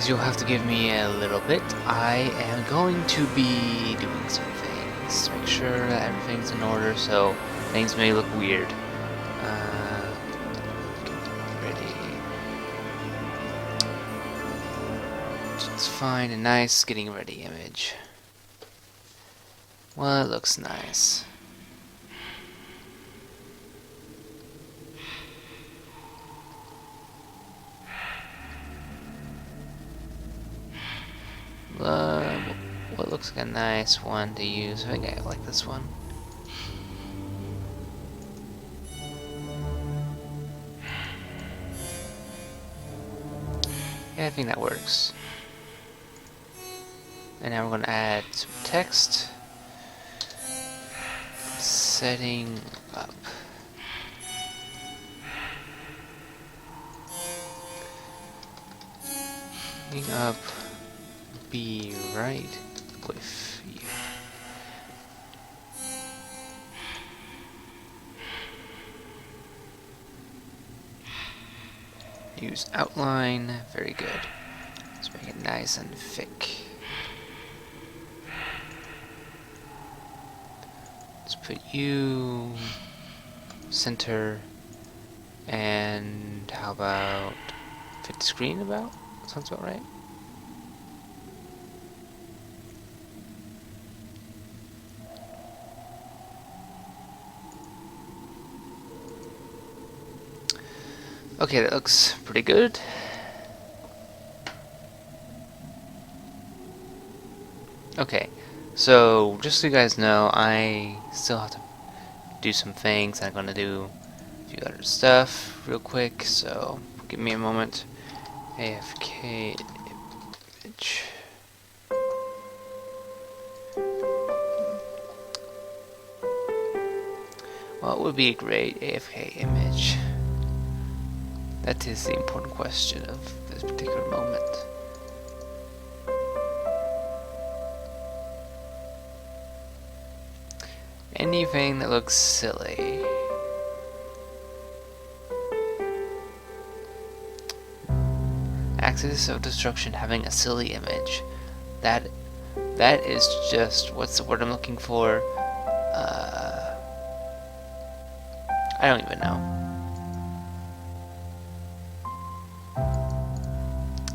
you'll have to give me a little bit. I am going to be doing some things to make sure that everything's in order, so things may look weird. Ready. Let's find a nice getting ready image. Well, it looks nice. What looks like a nice one to use? I think I like this one. Yeah, I think that works. And now we're going to add some text. Setting up. Setting up. Be right with you. Use outline. Very good. Let's make it nice and thick. Let's put you center. And how about fit the screen about? Sounds about right. Okay, that looks pretty good. Okay, so just so you guys know, I still have to do some things. I'm gonna do a few other stuff real quick, so give me a moment. AFK image. What would be a great AFK image? That is the important question of this particular moment. Anything that looks silly. Axis of destruction having a silly image. That is just, what's the word I'm looking for? I don't even know.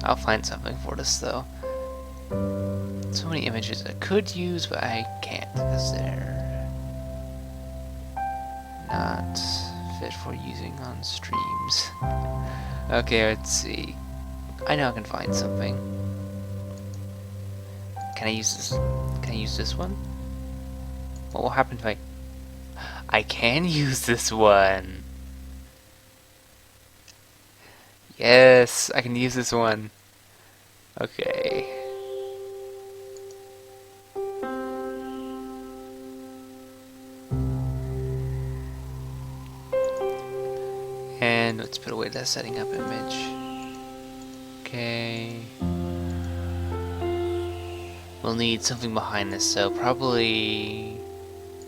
I'll find something for this though. So many images I could use, but I can't because they're not fit for using on streams. Okay, let's see. I know I can find something. Can I use this? Can I use this one? What will happen if I can use this one. Yes, I can use this one. Okay. And let's put away that setting up image. Okay. We'll need something behind this, so probably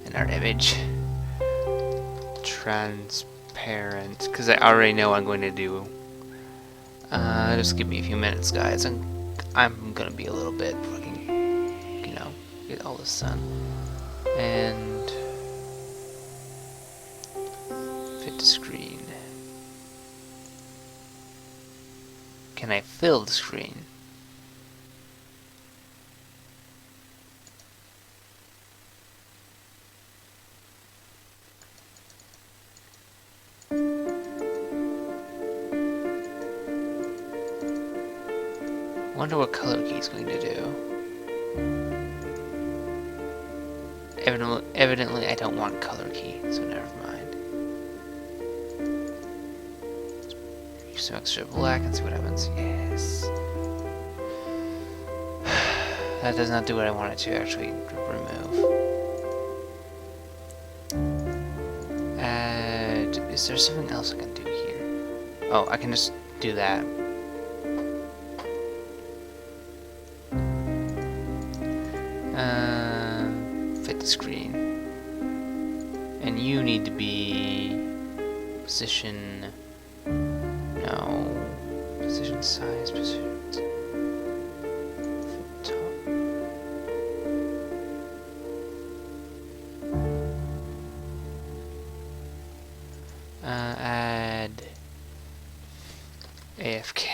in our image. Transparent, because I already know what I'm going to do. Just give me a few minutes, guys. I'm gonna be a little bit fucking, you know, get all this done. And fit the screen. Can I fill the screen? Wonder what color key is going to do. Evidently I don't want color key, so never mind. Use some extra black and see what happens. Yes. That does not do what I want it to actually remove. And is there something else I can do here? Oh, I can just do that. Fit the screen. And you need to be position, no, position size, position. AFK.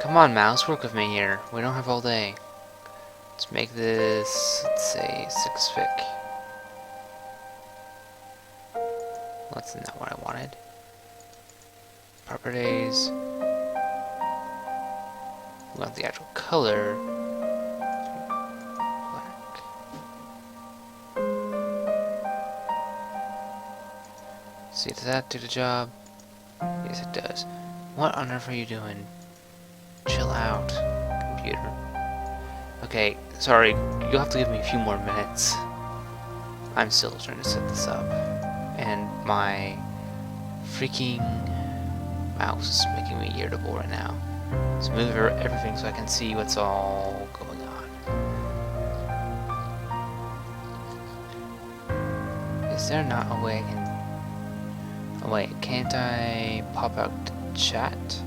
Come on, mouse, work with me here. We don't have all day. Let's make this, let's say, 6 fic. That's not what I wanted. Properties. We want the actual color. Black. See, does that do the job? Yes, it does. What on earth are you doing? Chill out, computer. Okay, sorry, you'll have to give me a few more minutes. I'm still trying to set this up. And my freaking mouse is making me irritable right now. Let's move everything so I can see what's all going on. Is there not a way I can... Oh wait, can't I pop out the chat?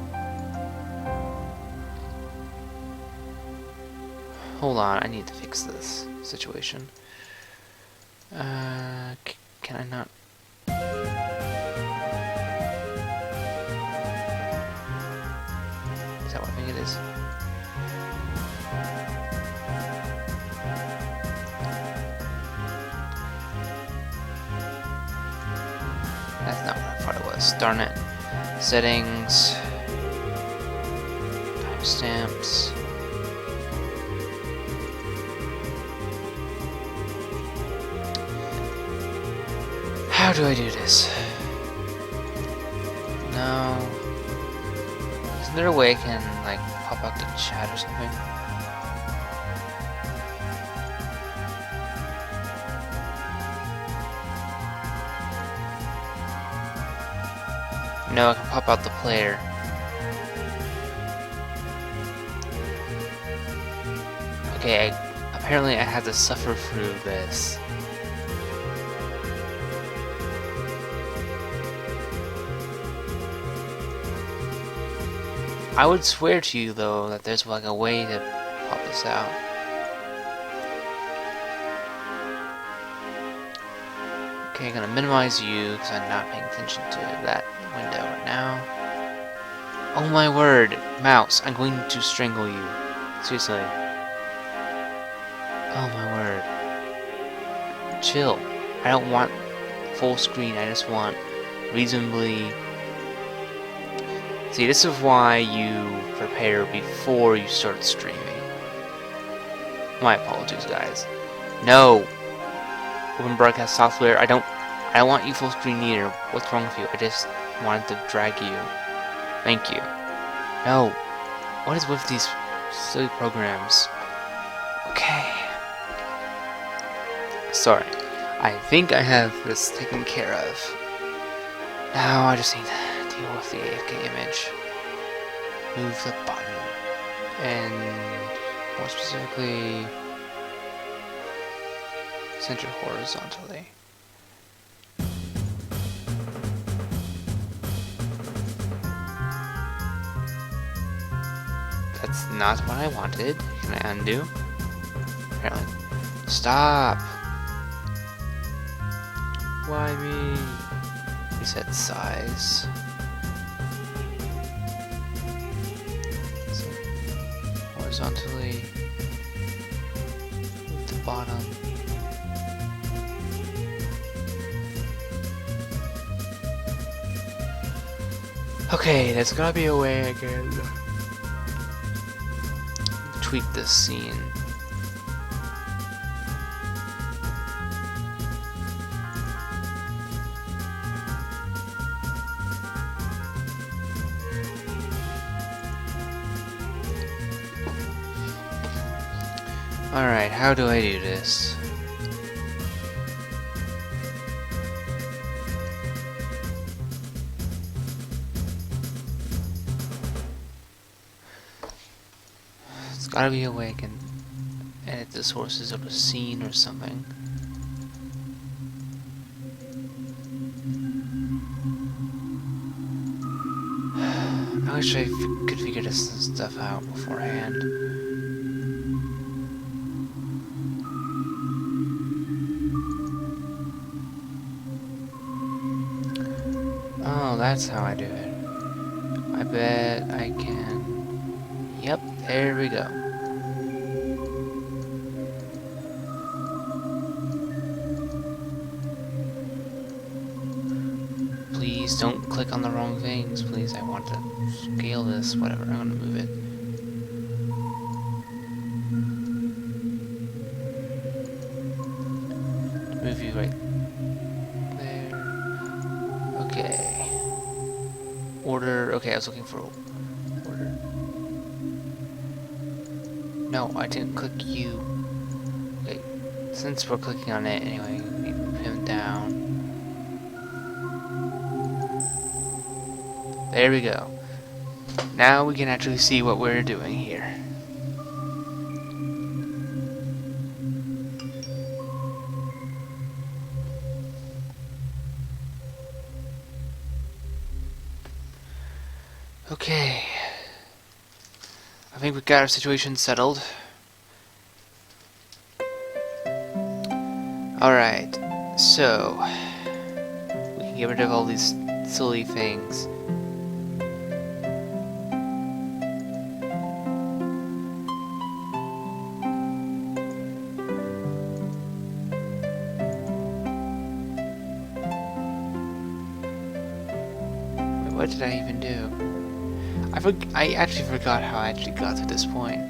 Hold on, I need to fix this situation. Can I not? Is that what I think it is? That's not what I thought it was. Darn it. Settings. Timestamps. How do I do this? No. Isn't there a way I can, like, pop out the chat or something? No, I can pop out the player. Okay, apparently I had to suffer through this. I would swear to you, though, that there's like a way to pop this out. Okay, I'm gonna minimize you because I'm not paying attention to that window right now. Oh my word, mouse, I'm going to strangle you. Seriously. Oh my word. Chill. I don't want full screen, I just want reasonably... See, this is why you prepare before you start streaming. My apologies, guys. No! Open broadcast software, I don't want you full screen either. What's wrong with you? I just wanted to drag you. Thank you. No! What is with these silly programs? Okay. Sorry. I think I have this taken care of. Now I just need to deal with the AFK image. Move the button. And more specifically, center horizontally. That's not what I wanted. Can I undo? Apparently. Stop! Why me? Reset size. So, horizontally. At the bottom. Okay, there's gotta be a way I can tweak this scene. Alright, how do I do this? There's gotta be a way I can edit the sources of a scene or something. I wish I could figure this stuff out beforehand. that's how I do it. I bet I can... Yep, there we go. Please don't click on the wrong things. Please, I want to scale this. Whatever, I'm gonna move it. Move you right there. Okay. Order. Okay, I was looking for order. No, I didn't click you. Okay, since we're clicking on it anyway, we need to move him down. There we go. Now we can actually see what we're doing here. Okay. I think we got our situation settled. Alright, so we can get rid of all these silly things. Wait, what did I even do? I actually forgot how I actually got to this point.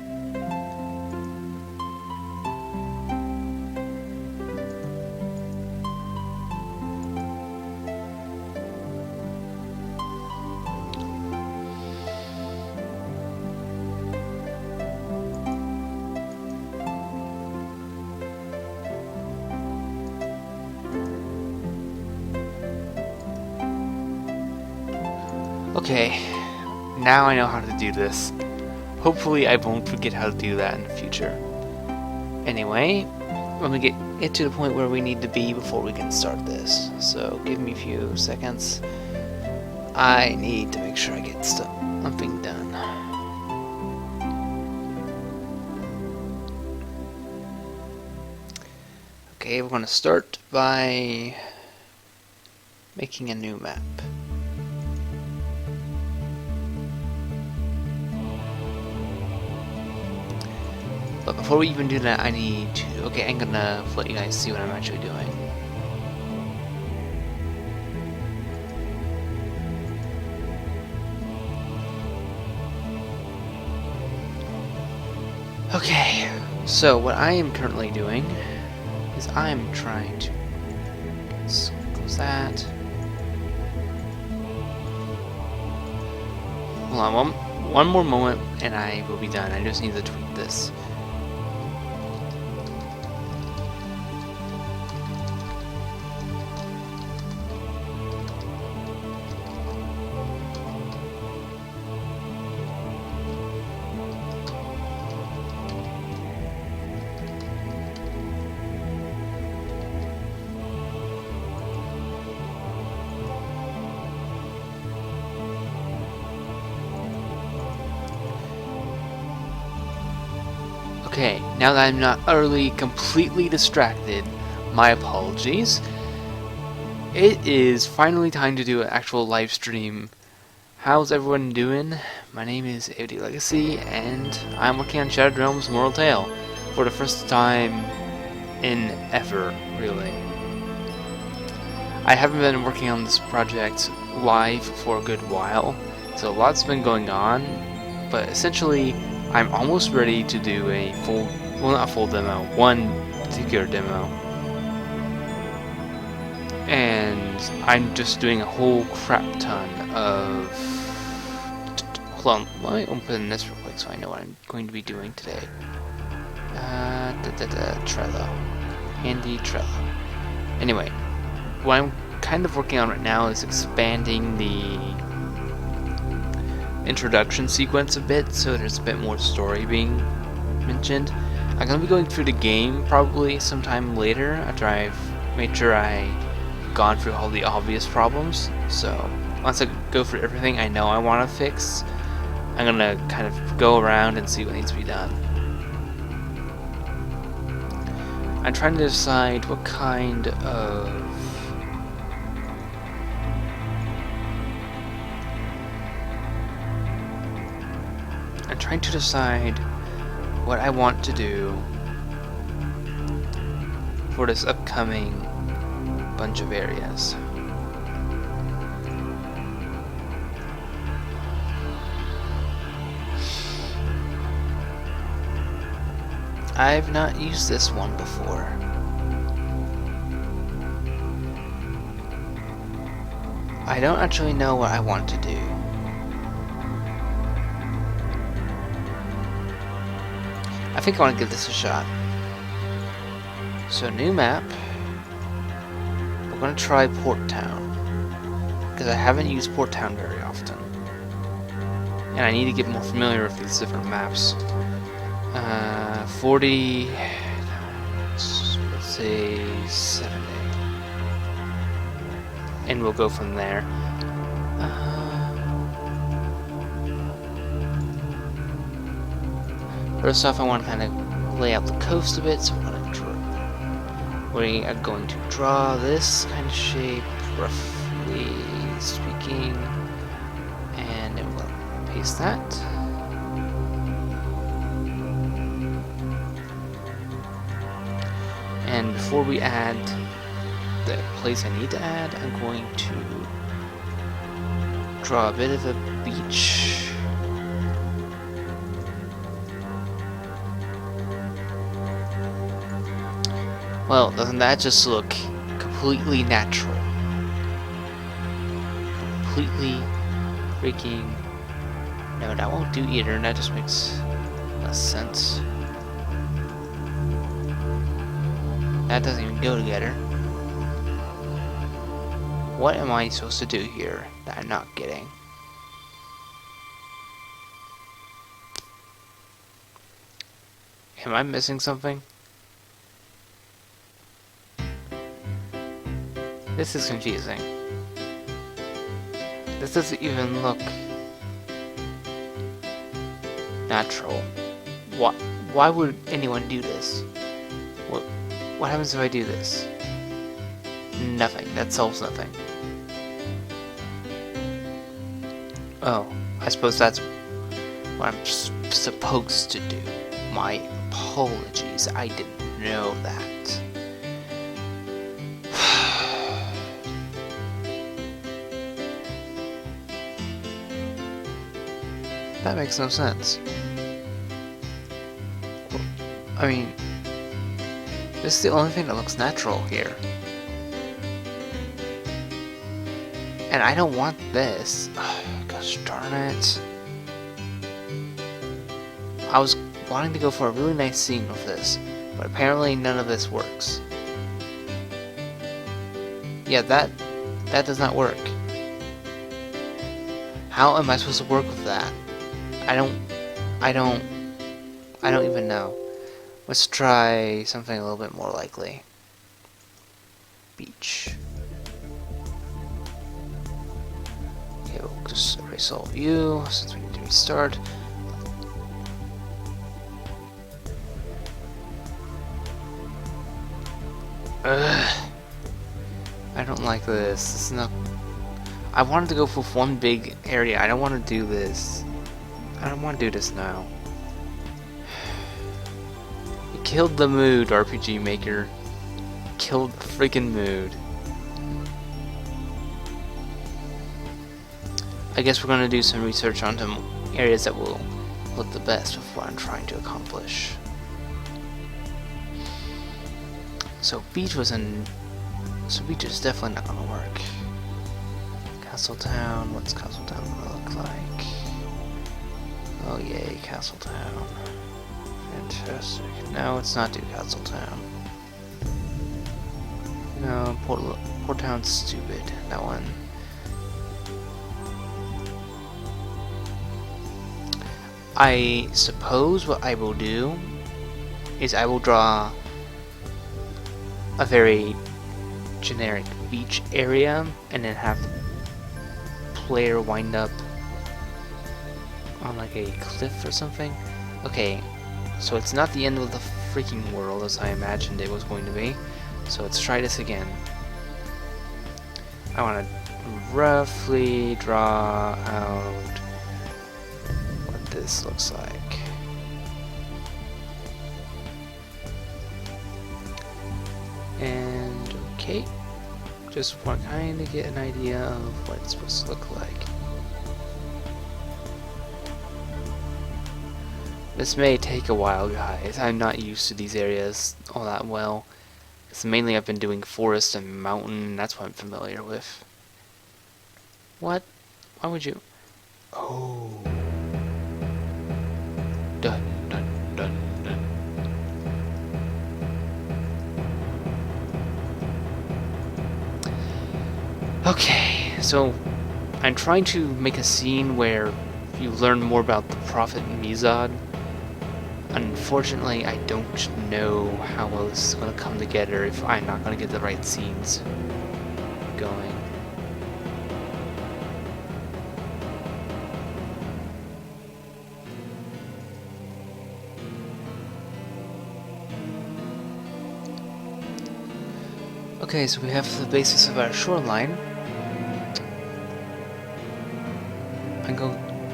Okay, now I know how to do this. Hopefully I won't forget how to do that in the future. Anyway, let me get it to the point where we need to be before we can start this. So give me a few seconds. I need to make sure I get something done. Okay, we're going to start by making a new map. But before we even do that, I need to... Okay, I'm gonna let you guys see what I'm actually doing. Okay, so what I am currently doing is I'm trying to... Close that. Hold on, one more moment and I will be done. I just need to tweak this. Okay, now that I'm not utterly, completely distracted, my apologies. It is finally time to do an actual live stream. How's everyone doing? My name is AOD Legacy, and I'm working on Shattered Realms Mortal Tale for the first time in ever, really. I haven't been working on this project live for a good while, so lots been going on, but essentially I'm almost ready to do a full, well, not a full demo, one particular demo. And I'm just doing a whole crap ton of... Hold on, let me open this real quick so I know what I'm going to be doing today. Trello. Handy Trello. Anyway, what I'm kind of working on right now is expanding the introduction sequence a bit, so there's a bit more story being mentioned. I'm going to be going through the game probably sometime later after I've made sure I've gone through all the obvious problems. So once I go through everything I know I want to fix, I'm going to kind of go around and see what needs to be done. I'm trying to decide what kind of trying to decide what I want to do for this upcoming bunch of areas. I've not used this one before. I don't actually know what I want to do. I think I want to give this a shot. So, new map. We're going to try Port Town, because I haven't used Port Town very often. And I need to get more familiar with these different maps. 40, let's say 70. And we'll go from there. First off, I want to kind of lay out the coast a bit, so we are going to draw this kind of shape, roughly speaking, and then we'll paste that. And before we add the place I need to add, I'm going to draw a bit of a beach. Well, doesn't that just look completely natural? Completely freaking... No, that won't do either, and that just makes less sense. That doesn't even go together. What am I supposed to do here that I'm not getting? Am I missing something? This is confusing. This doesn't even look natural. Why would anyone do this? What happens if I do this? Nothing. That solves nothing. Oh, I suppose that's what I'm supposed to do. My apologies. I didn't know that. That makes no sense. I mean, this is the only thing that looks natural here. And I don't want this. Oh, gosh darn it. I was wanting to go for a really nice scene with this, but apparently none of this works. Yeah, that does not work. How am I supposed to work with that? I don't even know. Let's try something a little bit more likely. Beach. Okay, we'll just erase all view since we need to restart. Ugh. I don't like this. This is not. I wanted to go for one big area. I don't want to do this. I don't want to do this now. You killed the mood, RPG Maker. Killed the freaking mood. I guess we're going to do some research on some areas that will look the best with what I'm trying to accomplish. So beach was in... So beach is definitely not going to work. Castletown, what's Castletown going to look like? Oh yay, Castletown. Fantastic. No, it's not do Castletown. No, Port Town's stupid. That one. I suppose what I will do is I will draw a very generic beach area and then have the player wind up on like a cliff or something. Okay, so it's not the end of the freaking world as I imagined it was going to be. So let's try this again. I want to roughly draw out what this looks like. And okay, just want to kind of get an idea of what it's supposed to look like. This may take a while, guys. I'm not used to these areas all that well. Because mainly I've been doing forest and mountain, that's what I'm familiar with. What? Why would you? Oh. Dun, dun, dun, dun. Okay, so I'm trying to make a scene where you learn more about the Prophet Mizad. Unfortunately, I don't know how well this is going to come together if I'm not going to get the right scenes going. Okay, so we have the basis of our shoreline.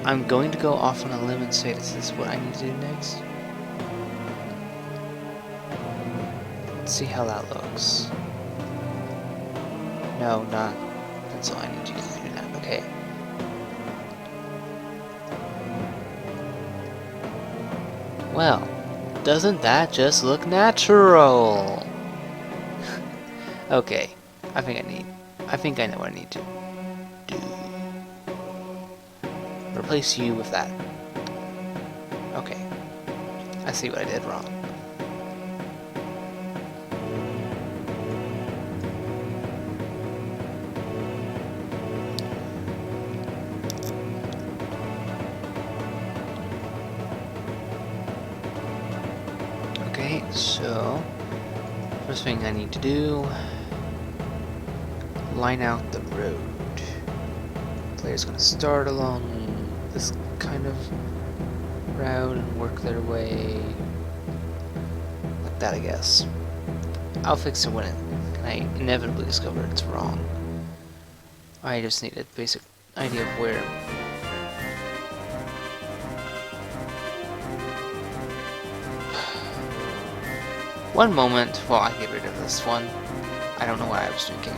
I'm going to go off on a limb and say this is what I need to do next. Let's see how that looks. No, not. That's all I need you to do now. Okay. Well, doesn't that just look natural? Okay, I think I know what I need to do. Replace you with that. Okay. I see what I did wrong. Okay, so first thing I need to do, line out the road. The player's gonna start along this kind of route and work their way like that, I guess. I'll fix it when I inevitably discover it's wrong. I just need a basic idea of where. One moment while I get rid of this one. I don't know what I was thinking.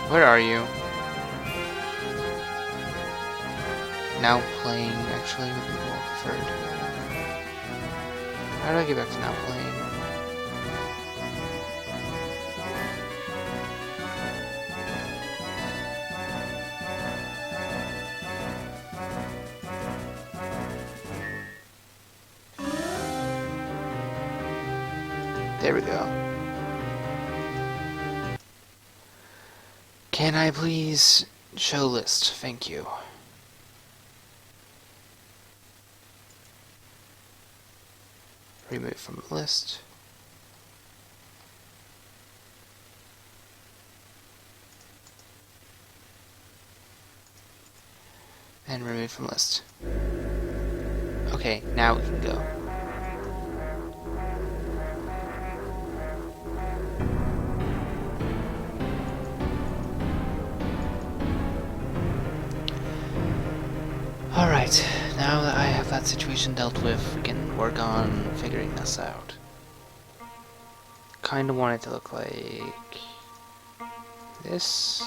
Where are you? Now playing actually would be more preferred. How do I get back to now playing? There we go. Can I please show list? Thank you. Remove from the list. And remove from list. Okay, now we can go. Alright, now that I have that situation dealt with, we can work on figuring this out. Kinda want it to look like this.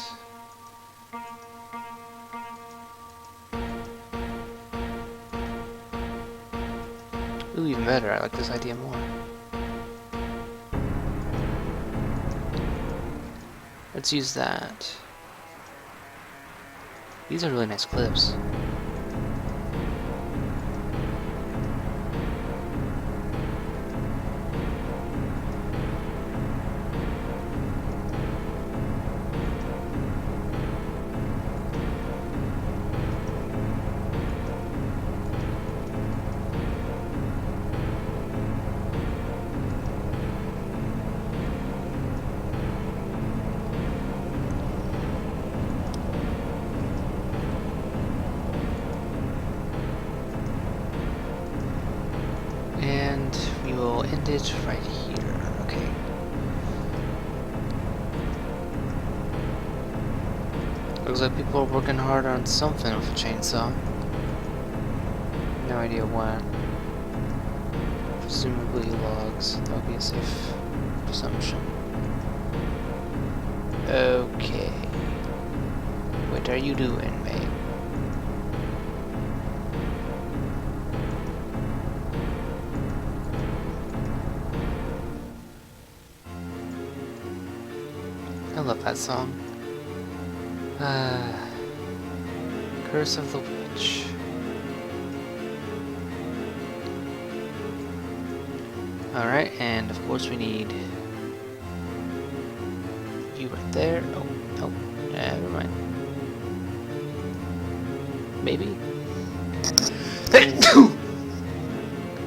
Ooh, even better, I like this idea more. Let's use that. These are really nice clips. And we will end it right here. Okay. Looks like people are working hard on something with a chainsaw. No idea what. Presumably logs. That would be a safe assumption. Okay. What are you doing, mate? I love that song. Curse of the Witch. Alright, and of course we need you right there. Oh, no, never mind. Maybe?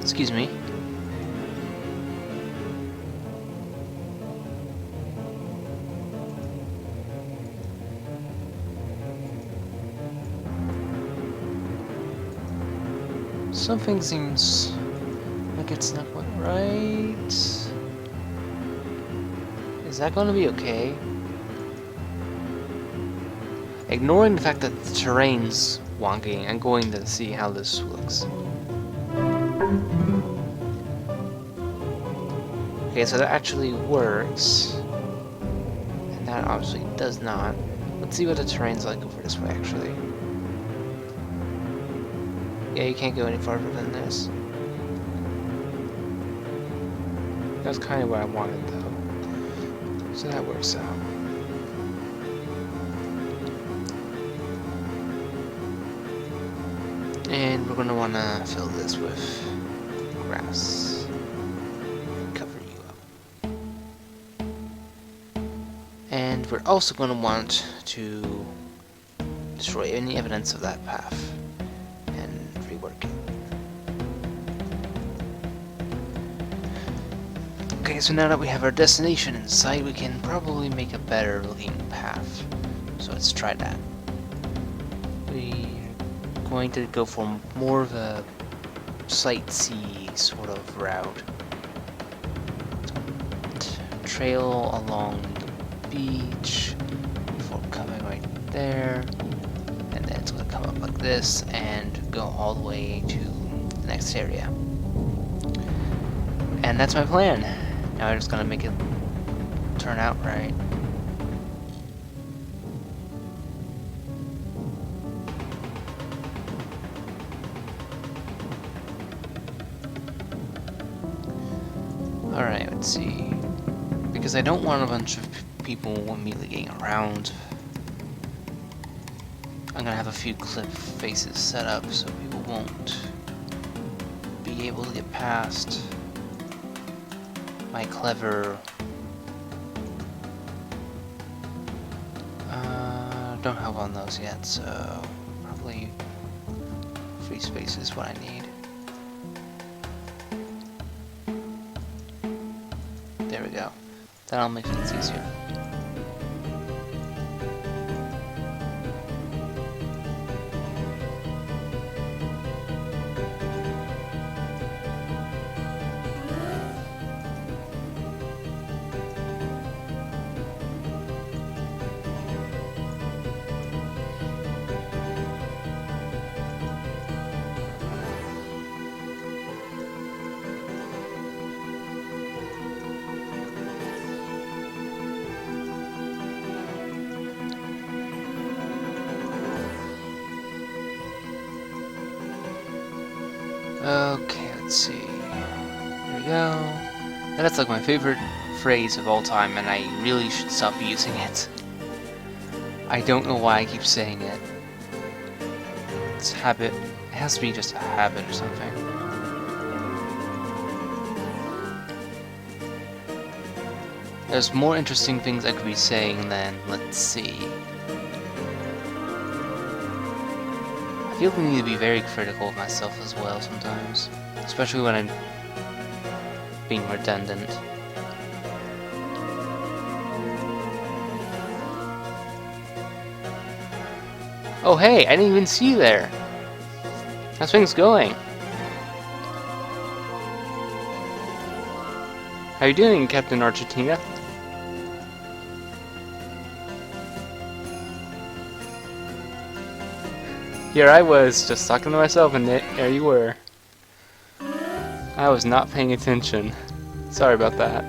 Excuse me. Something seems like it's not quite right. Is that going to be okay? Ignoring the fact that the terrain's wonky, I'm going to see how this looks. Okay, so that actually works. And that obviously does not. Let's see what the terrain's like over this way, actually. Yeah, you can't go any farther than this. That's kind of what I wanted, though. So that works out. And we're going to want to fill this with grass. Cover you up. And we're also going to want to destroy any evidence of that path. Okay, so now that we have our destination in sight, we can probably make a better looking path. So let's try that. We're going to go for more of a sightsee sort of route. Trail along the beach before coming right there. And then it's going to come up like this and go all the way to the next area. And that's my plan. Now I'm just gonna make it turn out right. Alright, let's see. Because I don't want a bunch of people immediately getting around. I'm gonna have a few cliff faces set up so people won't be able to get past my clever don't have on those yet, so probably free space is what I need. There we go. That'll make things easier. Okay, let's see. There we go. And that's like my favorite phrase of all time, and I really should stop using it. I don't know why I keep saying it. It's a habit. It has to be just a habit or something. There's more interesting things I could be saying than, let's see. I feel like I need to be very critical of myself as well sometimes. Especially when I'm being redundant. Oh hey, I didn't even see you there. How's things going? How you doing, Captain Argentina? Here I was, just talking to myself, and there you were. I was not paying attention. Sorry about that.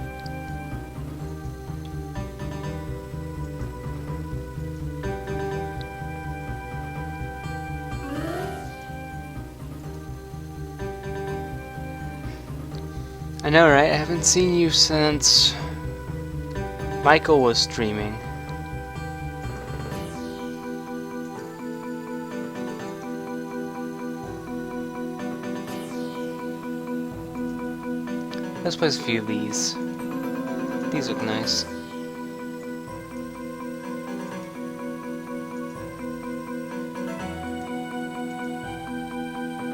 I know, right? I haven't seen you since Michael was streaming. Let's place a few of these. These look nice.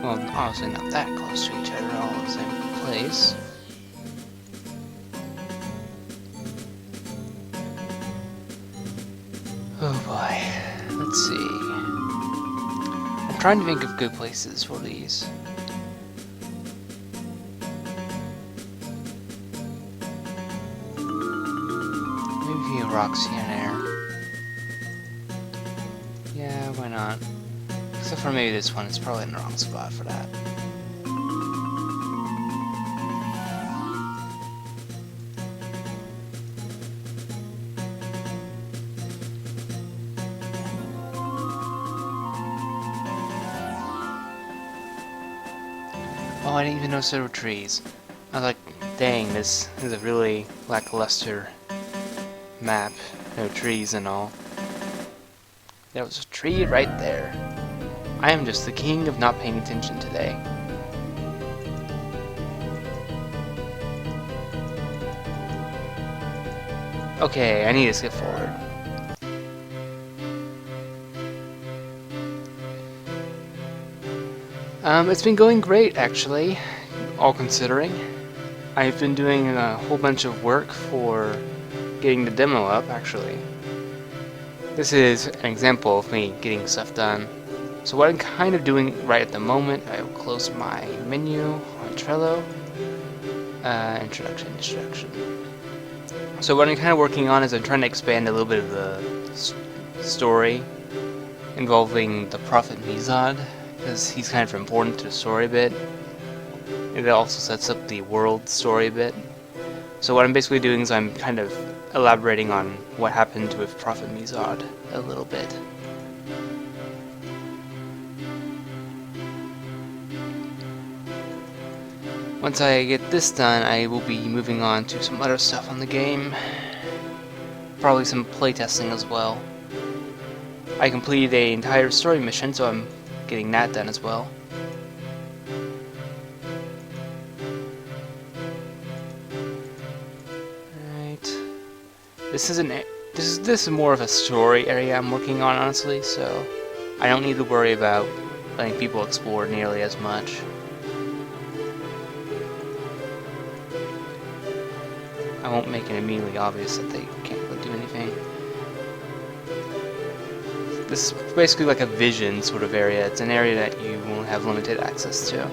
Well, obviously not that close to each other, all in the same place. Oh boy. Let's see. I'm trying to think of good places for these. Rocks here and there. Yeah, why not? Except for maybe this one, it's probably in the wrong spot for that. Oh, I didn't even notice there were trees. I was like, dang, this is a really lackluster map. No trees and all. There was a tree right there. I am just the king of not paying attention today. Okay, I need to skip forward. It's been going great, actually, all considering. I've been doing a whole bunch of work for getting the demo up, actually. This is an example of me getting stuff done. So what I'm kind of doing right at the moment, I will close my menu on Trello. Introduction. So what I'm kind of working on is I'm trying to expand a little bit of the story involving the Prophet Mizad, because he's kind of important to the story a bit. It also sets up the world story a bit. So what I'm basically doing is I'm kind of elaborating on what happened with Prophet Mizad a little bit. Once I get this done, I will be moving on to some other stuff on the game. Probably some playtesting as well. I completed an entire story mission, so I'm getting that done as well. This is more of a story area I'm working on, honestly, so I don't need to worry about letting people explore nearly as much. I won't make it immediately obvious that they can't really do anything. This is basically like a vision sort of area. It's an area that you won't have limited access to.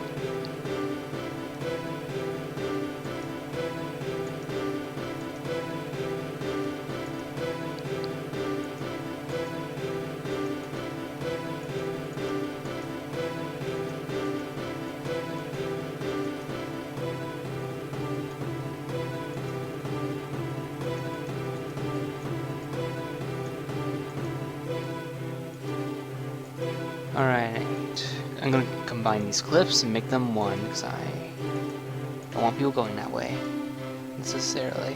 Alright, I'm going to combine these clips and make them one, because I don't want people going that way, necessarily.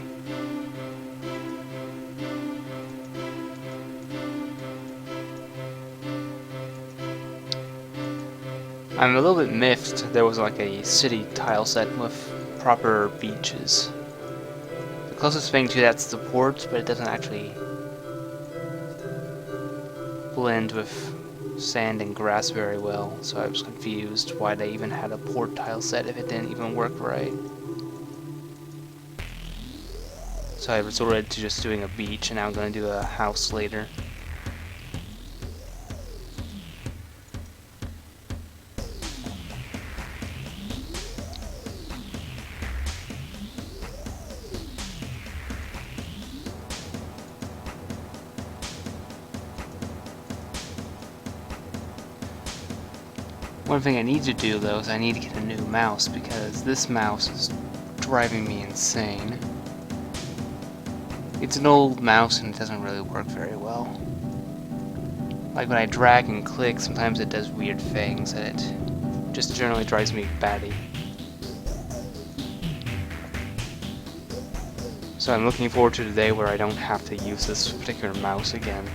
I'm a little bit miffed there was like a city tile set with proper beaches. The closest thing to that's the port, but it doesn't actually blend with sand and grass very well, so I was confused why they even had a port tile set if it didn't even work right. So I resorted to just doing a beach, and now I'm going to do a house later. One thing I need to do though is I need to get a new mouse because this mouse is driving me insane. It's an old mouse and it doesn't really work very well. Like when I drag and click, sometimes it does weird things and it just generally drives me batty. So I'm looking forward to the day where I don't have to use this particular mouse again.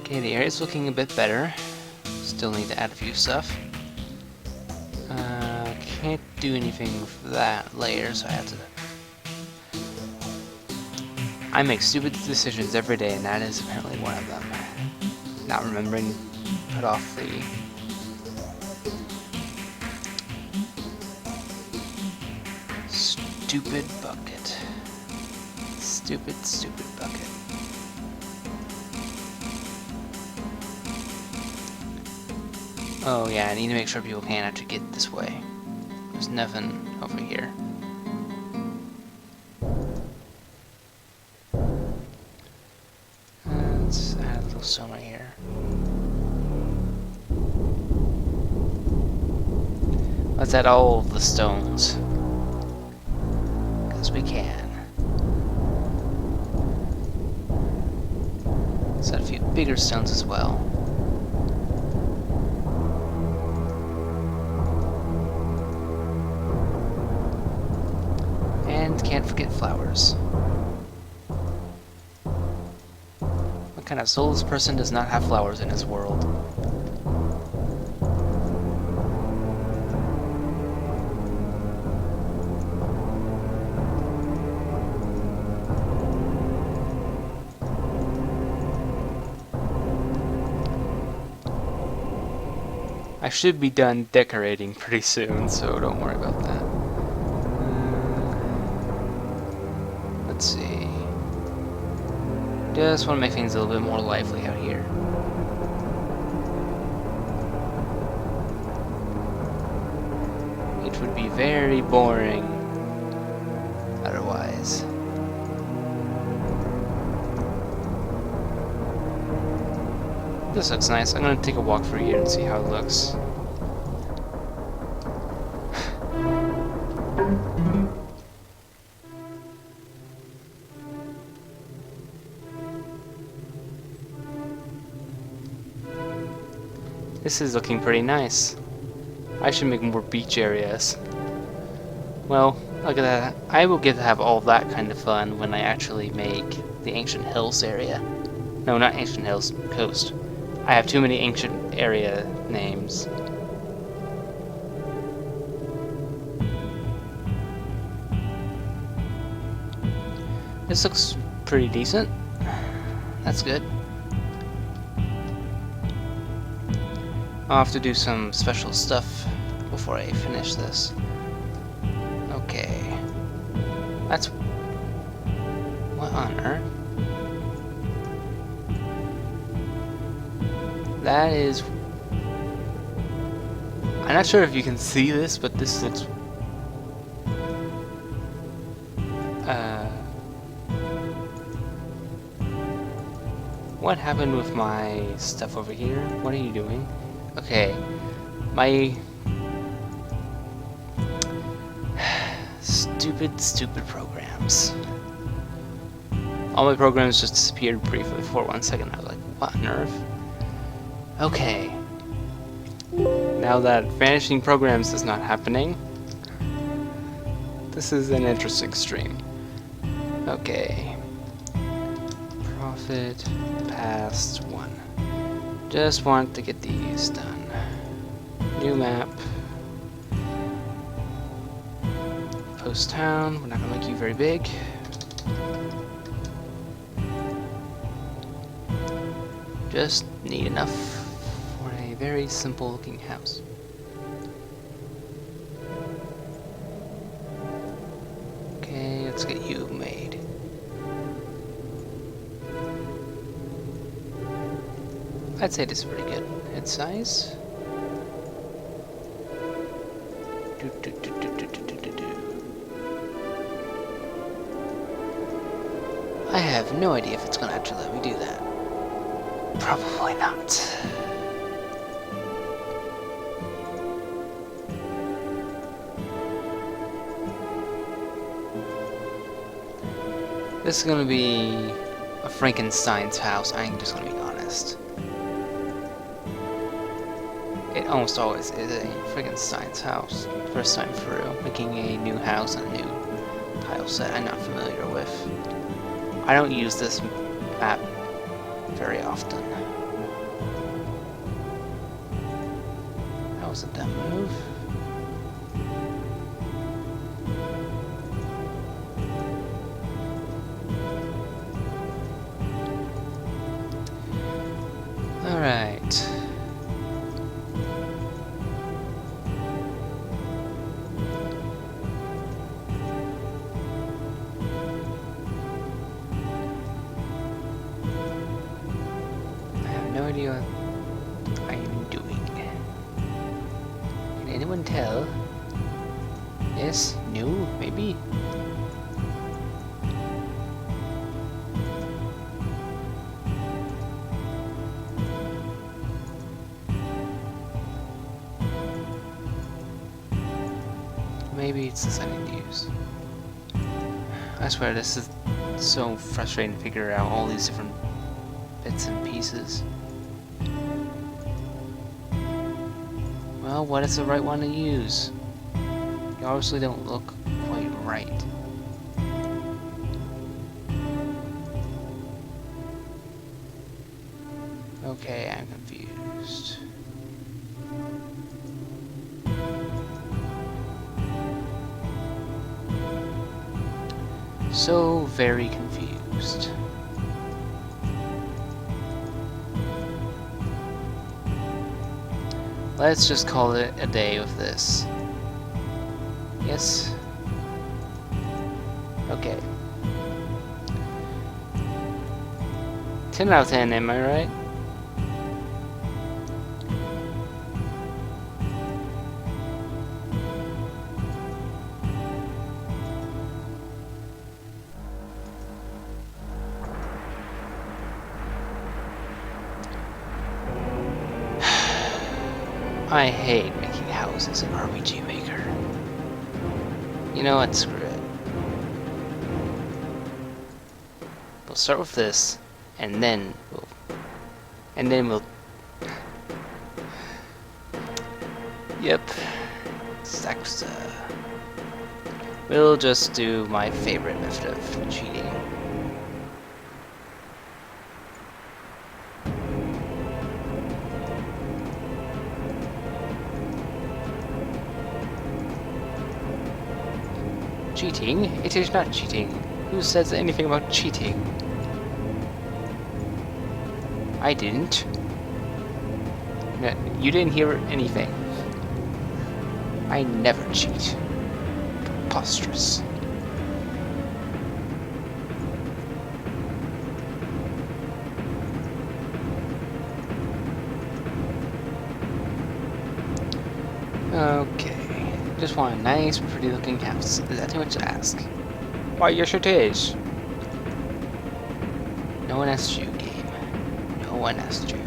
Okay, the area's looking a bit better. Still need to add a few stuff. Can't do anything for that later, so I have to... I make stupid decisions every day, and that is apparently one of them. Not remembering to put off the... stupid bucket. Stupid bucket. Oh yeah, I need to make sure people can't actually get this way. There's nothing over here. Let's add a little stone right here. Let's add all of the stones. Because we can. Let's add a few bigger stones as well. And can't forget flowers. What kind of soulless person does not have flowers in his world? I should be done decorating pretty soon, so don't worry about that. Let's see. Just want to make things a little bit more lively out here. It would be very boring otherwise. This looks nice. I'm gonna take a walk through here and see how it looks. This is looking pretty nice. I should make more beach areas. Well, look at that. I will get to have all that kind of fun when I actually make the Ancient Hills area. No, not Ancient Hills, Coast. I have too many ancient area names. This looks pretty decent. That's good. I'll have to do some special stuff before I finish this. Okay. That's... what on earth? That is... I'm not sure if you can see this, but this looks... What happened with my stuff over here? What are you doing? Okay. My... stupid programs. All my programs just disappeared briefly for 1 second. I was like, what on earth? Okay. Now that vanishing programs is not happening, this is an interesting stream. Okay. Profit past 1. Just want to get these done. New map. Post town. We're not gonna make you very big. Just need enough for a very simple looking house. Okay, let's get you made. I'd say this is pretty good. Head size. I have no idea if it's gonna actually let me do that. Probably not. This is gonna be a Frankenstein's house, I'm just gonna be honest. It almost always is a Frankenstein's house. First time through, making a new house and a new tile set I'm not familiar with. I don't use this map very often. That was a dumb move. Alright. I have no idea what I am doing. Can anyone tell? Yes? No? Maybe? Maybe it's the setting to use. I swear this is so frustrating to figure out all these different bits and pieces. Well, what is the right one to use? They obviously don't look quite right. Okay, I'm confused. So very confused. Let's just call it a day with this. Yes? Okay. 10 out of 10, am I right? I hate making houses in RPG Maker. You know what? Screw it. We'll start with this, and then we'll. Yep. Saxa. We'll just do my favorite method of cheating. Cheating? It is not cheating. Who says anything about cheating? I didn't. No, you didn't hear anything. I never cheat. Preposterous. Okay. Just want a nice, pretty looking house. Is that too much to ask? Why, yes it is. No one asked you, game. No one asked you.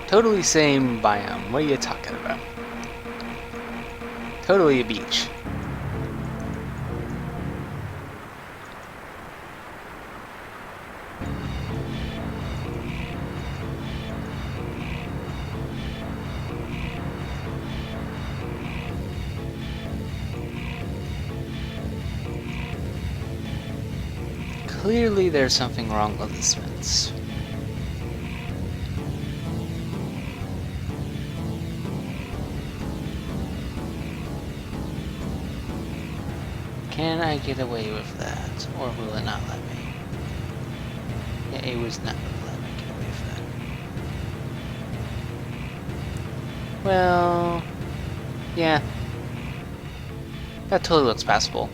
Totally same biome. What are you talking about? Totally a beach. Clearly there's something wrong with this fence. Can I get away with that, or will it not let me? A was not. Let me get away from that. Well, yeah, that totally looks passable.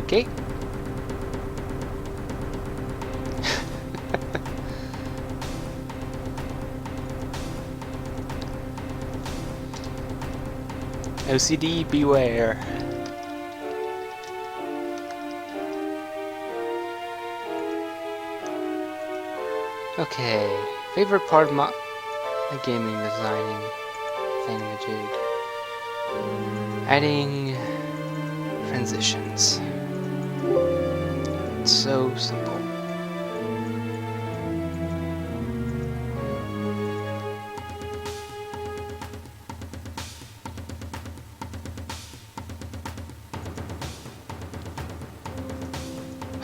Okay. OCD beware. Okay, favorite part of my gaming designing thingamajig. Adding transitions. It's so simple.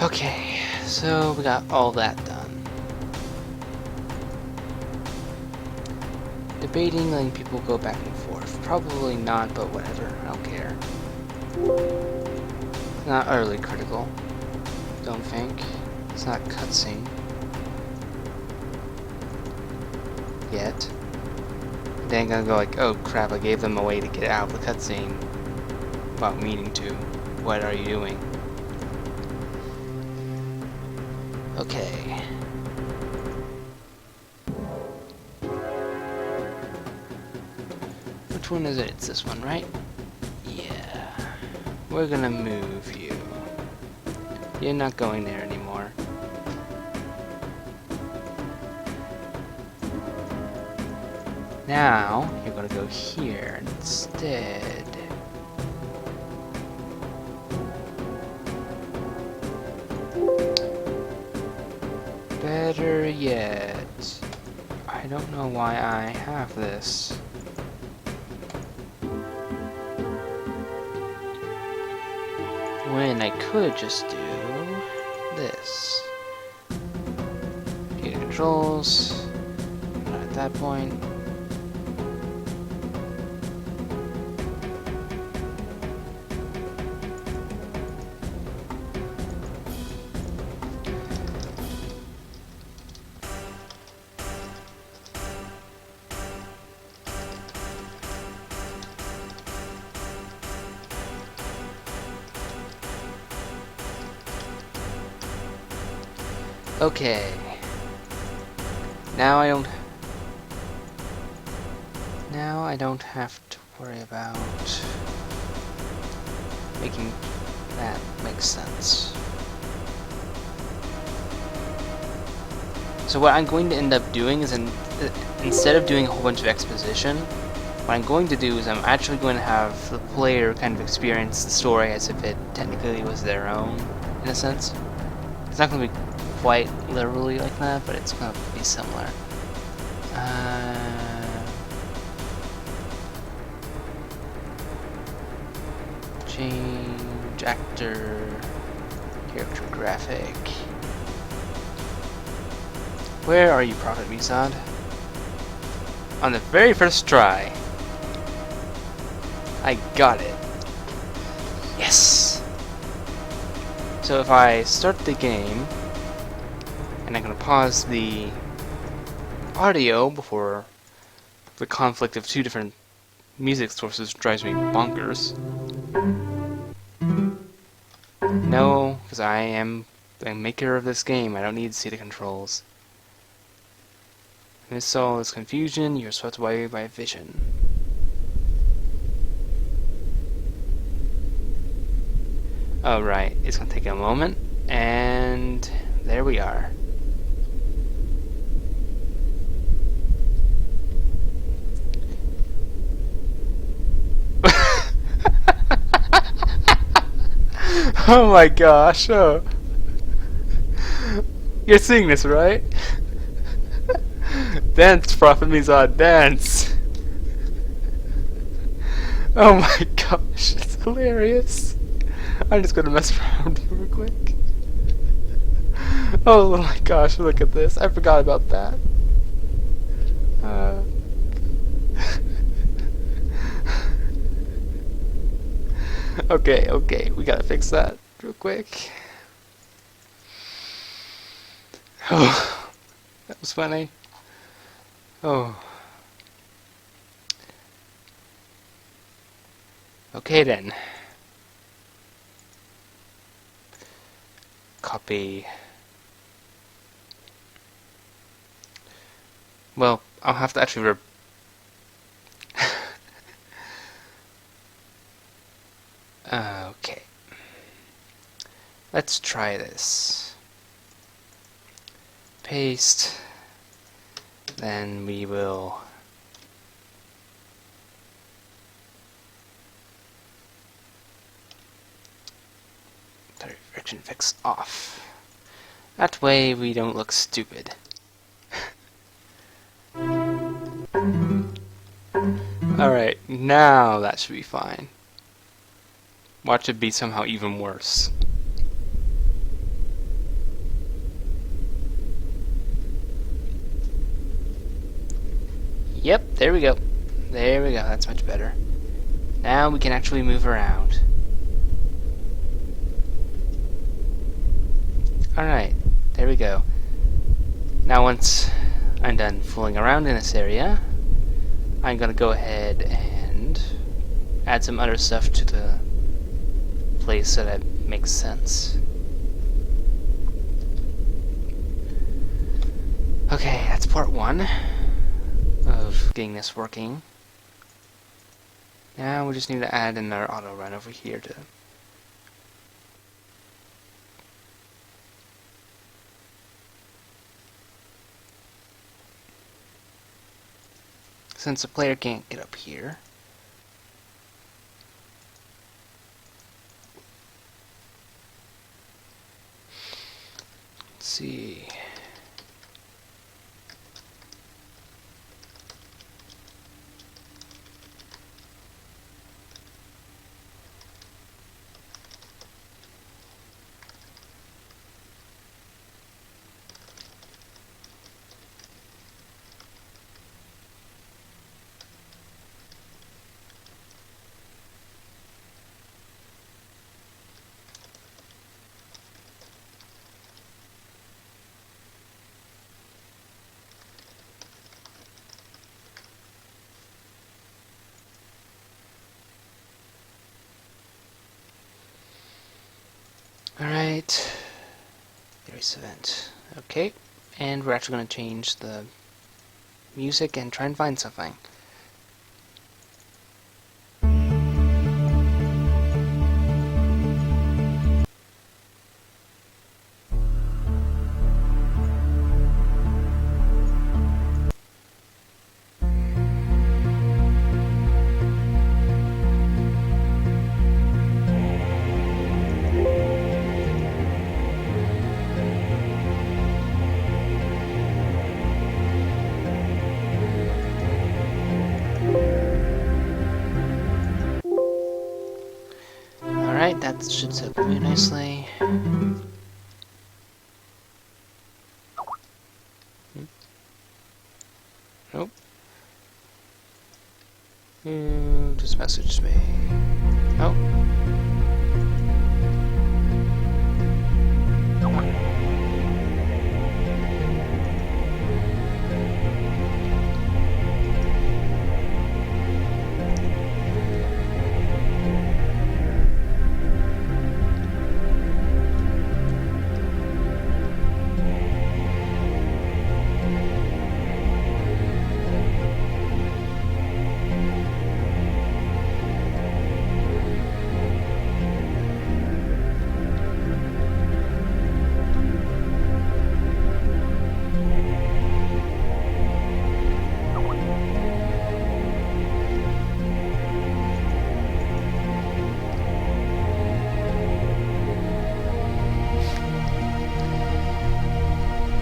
Okay, so we got all that done. Debating, letting people go back and forth. Probably not, but whatever. I don't care. It's not utterly critical. Don't think. It's not cutscene. Yet. Then gonna go like, oh crap, I gave them a way to get out of the cutscene without meaning to. What are you doing? Okay. Which one is it? It's this one, right? Yeah. We're gonna move you. You're not going there anymore. Now, you're gonna go here instead. Better yet, I don't know why I have this. When I could just do this. Get controls. Not at that point. Okay. Now I don't have to worry about making that make sense. So what I'm going to end up doing is instead of doing a whole bunch of exposition, what I'm going to do is I'm actually going to have the player kind of experience the story as if it technically was their own, in a sense. It's not going to be quite literally like that, but it's going to be similar. Change actor, character graphic. Where are you, Prophet Misad? On the very first try, I got it. Yes! So if I start the game, and I'm going to pause the audio before the conflict of two different music sources drives me bonkers. No, because I am the maker of this game. I don't need to see the controls. Amidst all this confusion, you're swept away by vision. Oh right, it's going to take a moment. And there we are. Oh my gosh. Oh. You're seeing this, right? Dance, Prophet Mizad, dance! Oh my gosh, it's hilarious. I'm just gonna mess around real quick. Oh my gosh, look at this. I forgot about that. Okay, we gotta fix that real quick. Oh, that was funny. Oh. Okay then. Copy. Well, I'll have to actually okay. Let's try this. Paste. Then we will friction fix off. That way we don't look stupid. Alright, now that should be fine. Watch it be somehow even worse. Yep, there we go. There we go, that's much better. Now we can actually move around. Alright, there we go. Now once I'm done fooling around in this area, I'm gonna go ahead and add some other stuff to the place so that makes sense. Okay, that's part one of getting this working. Now we just need to add another auto run over here to since the player can't get up here. Let's see. Alright, erase event. Okay, and we're actually going to change the music and try and find something. Alright, that should set up really nicely. Nope. Just messaged me. Nope.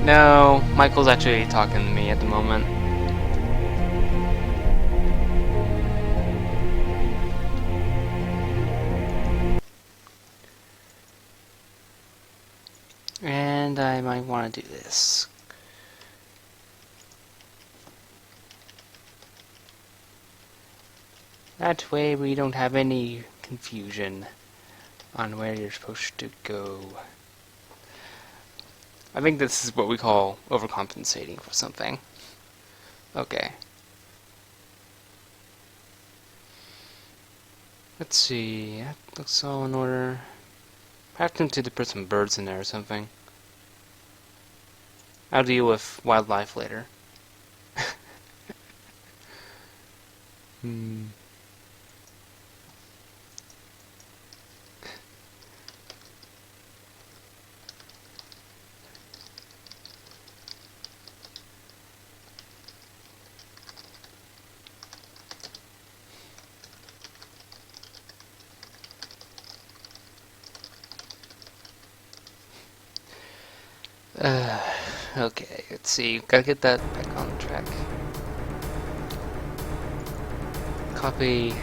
No, Michael's actually talking to me at the moment. And I might want to do this. That way we don't have any confusion on where you're supposed to go. I think this is what we call overcompensating for something. Okay. Let's see, that looks all in order. Perhaps to put some birds in there or something. I'll deal with wildlife later. Okay, let's see. Gotta get that back on track. Copy.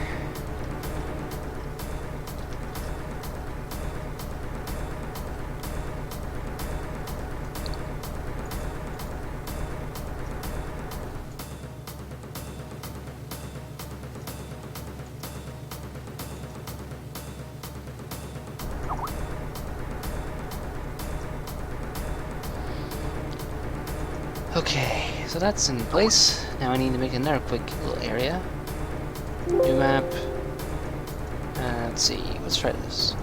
Okay, so that's in place. Now I need to make another quick little area. New map. Let's see, let's try this.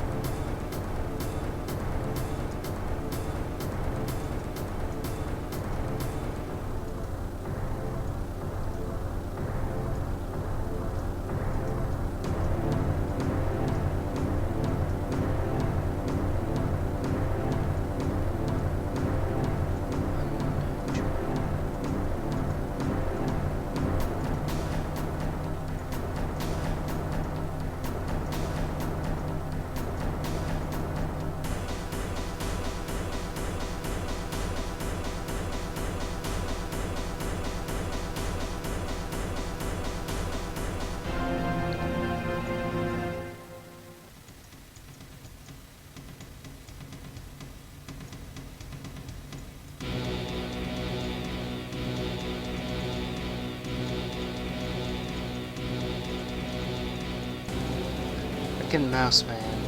Frickin' mouse, man.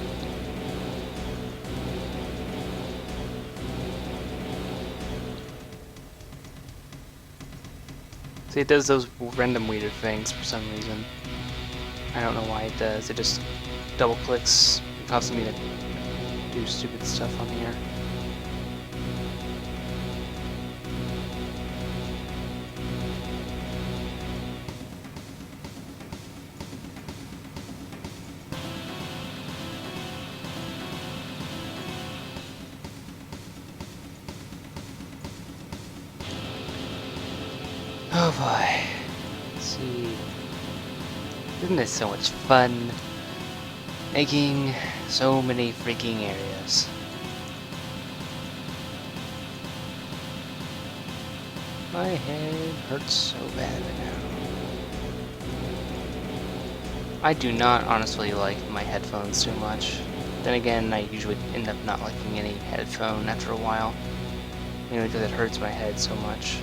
See, it does those random weird things for some reason. I don't know why it does. It just double clicks, causing me to do stupid stuff on here. Oh boy. Let's see. Isn't this so much fun? Making so many freaking areas. My head hurts so bad right now. I do not honestly like my headphones too much. Then again, I usually end up not liking any headphone after a while. Mainly because it hurts my head so much.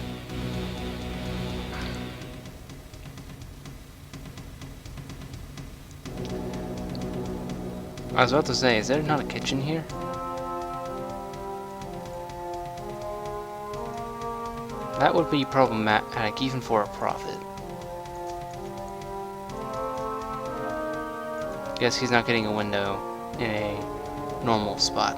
I was about to say, is there not a kitchen here? That would be problematic even for a prophet. Guess he's not getting a window in a normal spot.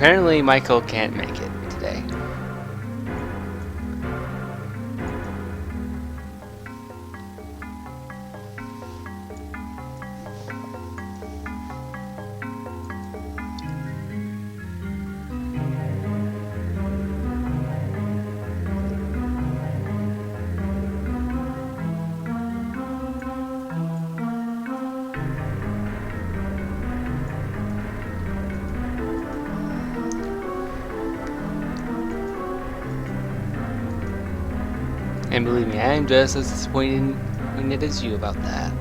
apparently Michael can't make it today. And believe me, I am just as disappointed as you about that.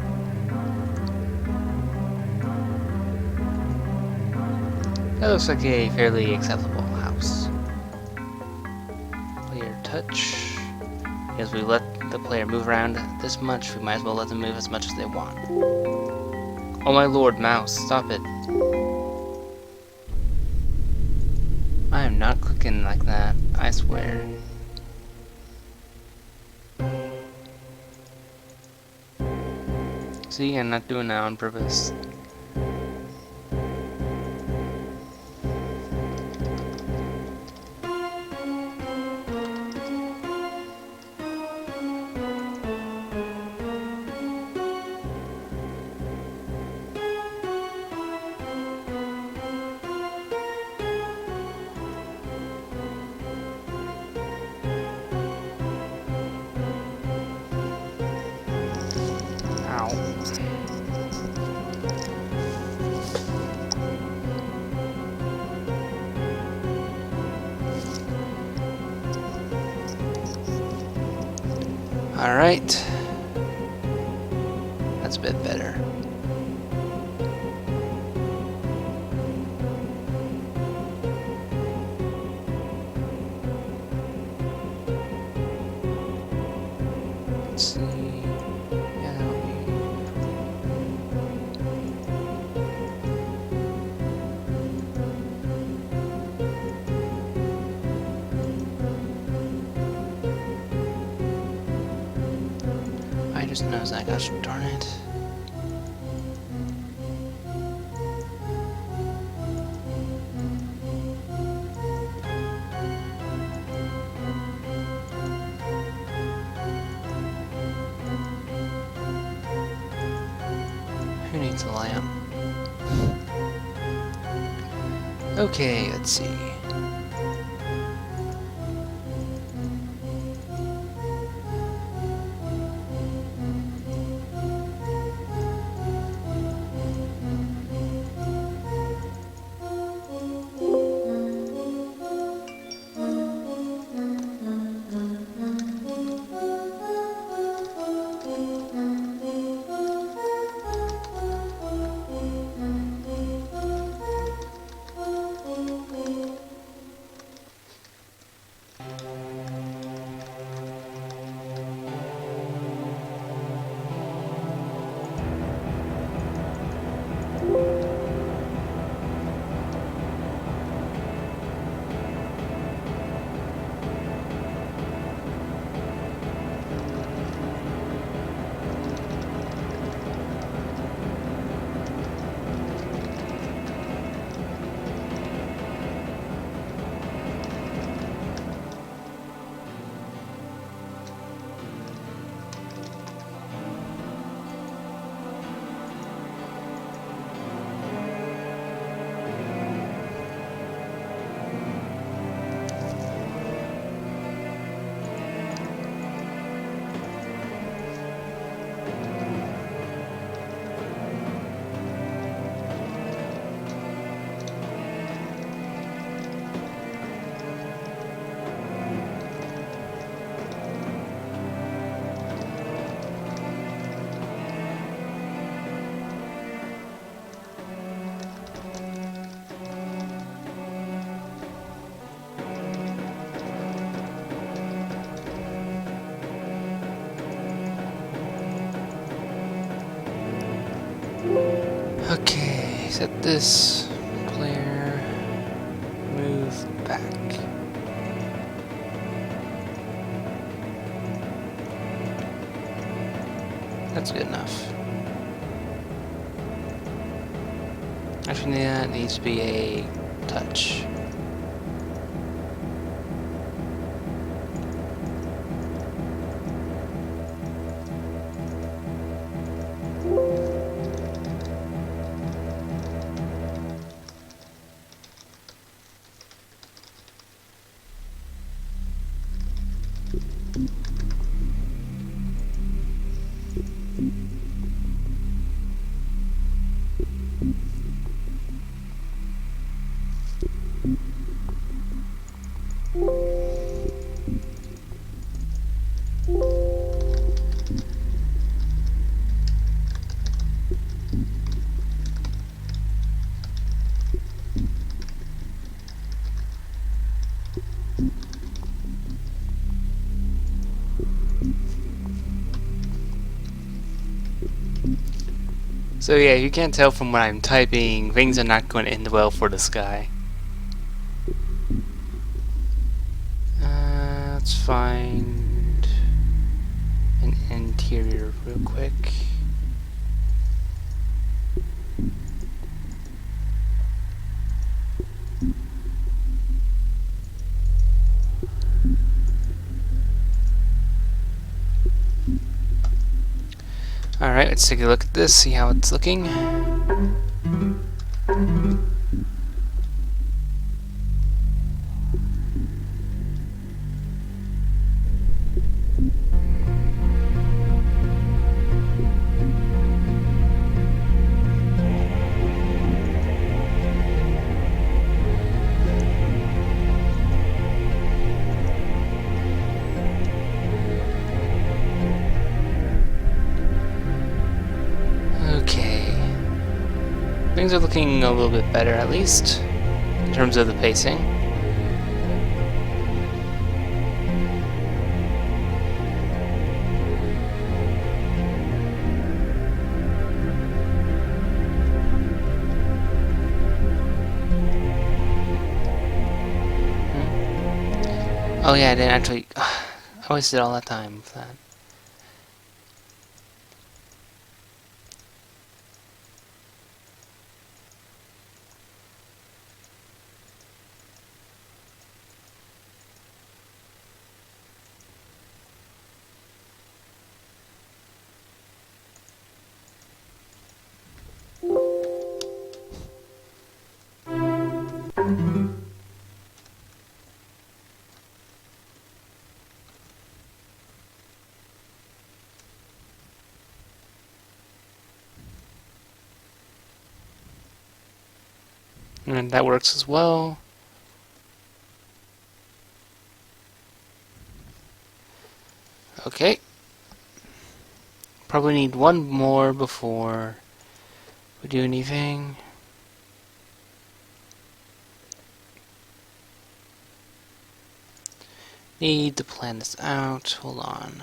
That looks like a fairly acceptable house. Player touch. Because we let the player move around this much, we might as well let them move as much as they want. Oh my lord, mouse, stop it. I am not clicking like that, I swear. See, I'm not doing that on purpose. Alright. That's a bit better. Let's see. Yeah, that'll be... I just knows that, gosh darn it. Who needs a lamp? Okay, let's see. Okay, set this player, move back. That's good enough. Actually, that needs to be a touch. So yeah, you can't tell from what I'm typing, things are not going to end well for this guy. Let's find an interior real quick. Alright, let's take a look at this, see how it's looking. Okay. Things are looking a little bit better, at least, in terms of the pacing. Oh yeah, I didn't actually... I wasted all that time with that. And that works as well. Okay. Probably need one more before we do anything. Need to plan this out. Hold on.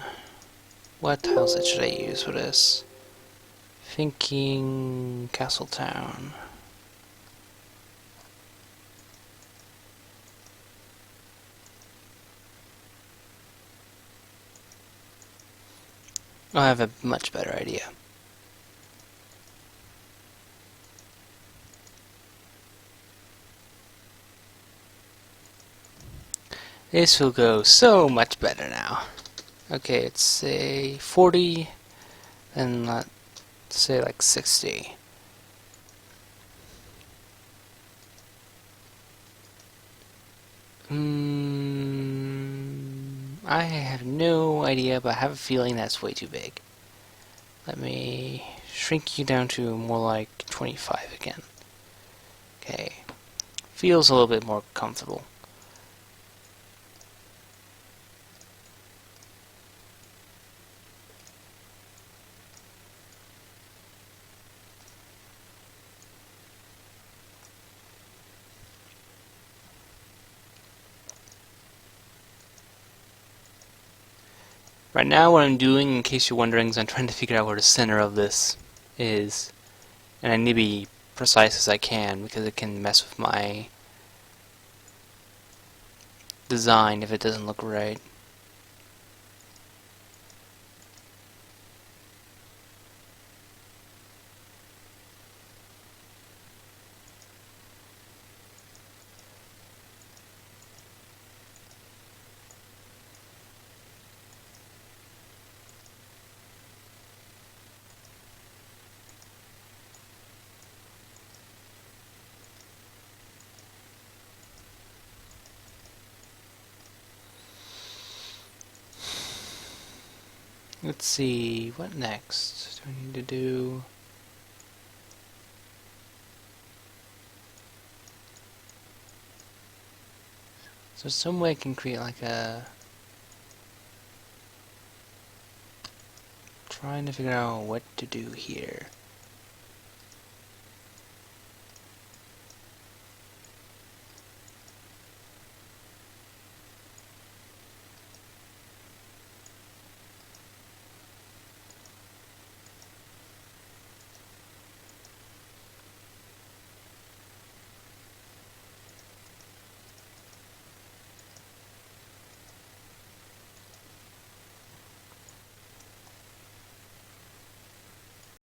What tileset should I use for this? Thinking Castletown. I have a much better idea. This will go so much better now. Okay, it's say 40, then let's say like 60. I have no idea, but I have a feeling that's way too big. Let me shrink you down to more like 25 again. Okay. Feels a little bit more comfortable. Right now what I'm doing, in case you're wondering, is I'm trying to figure out where the center of this is. And I need to be precise as I can, because it can mess with my design if it doesn't look right. Let's see, what next do I need to do? So some way I can create like a... Trying to figure out what to do here.